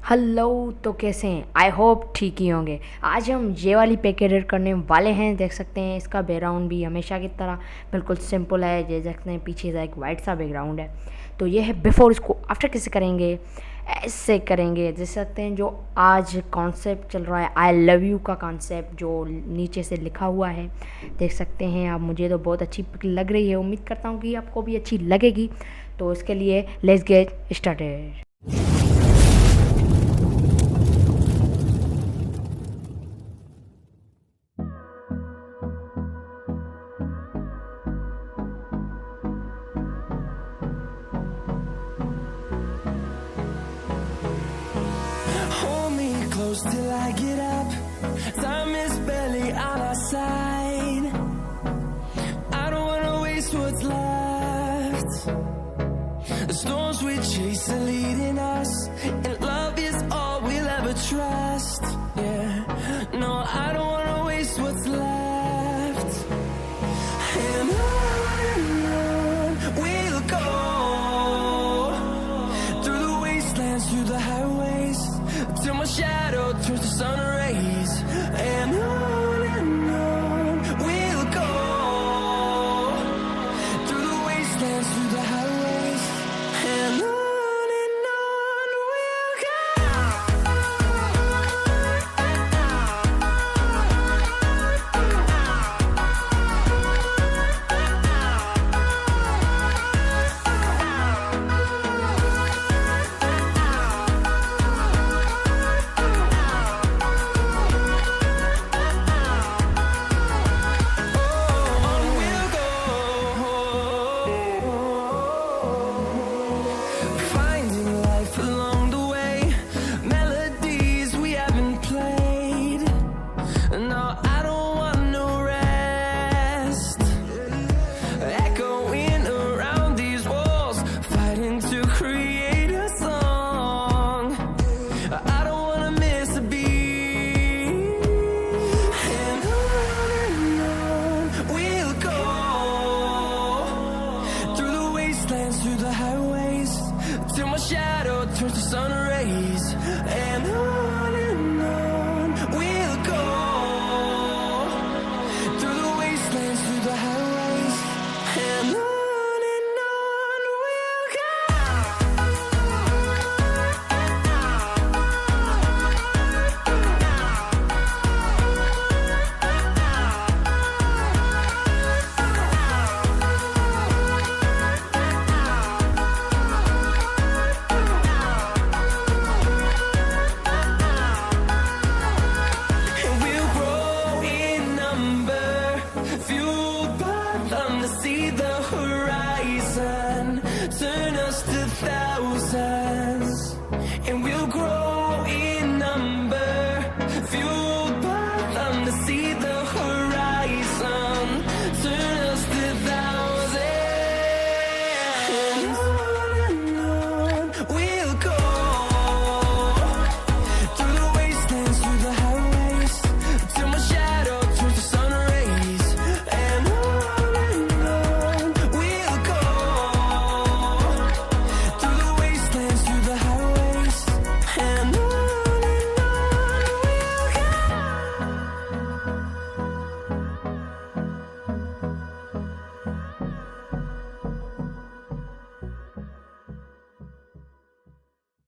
Hello. तो कैसे हैं? आई होप ठीक ही होंगे। आज हम ये वाली पिक एडिट करने वाले हैं। देख सकते हैं इसका बैकग्राउंड भी हमेशा की तरह बिल्कुल सिंपल है। ये देख सकते हैं पीछे से एक वाइट सा बैकग्राउंड है। तो ये है बिफोर। इसको आफ्टर कैसे करेंगे, ऐसे करेंगे। देख सकते हैं जो आज कॉन्सेप्ट चल रहा है आई लव यू का कॉन्सेप्ट जो नीचे से लिखा हुआ है, देख सकते हैं आप। मुझे तो बहुत अच्छी पिक लग रही है, उम्मीद करता हूँ कि आपको भी अच्छी लगेगी। तो इसके लिए let's get started. Till I get up, time is barely on our side. I don't wanna waste what's left. The storms we chase are leading us, and love is all we'll ever trust. Yeah, no, I don't wanna waste what's left. And on we'll go, through the wastelands, through the highways, till my shadow turns to sun rays. And on we'll go, through the wastelands, through the highways. And on we'll go. Through the highways, till my shadow turns to sun rays. And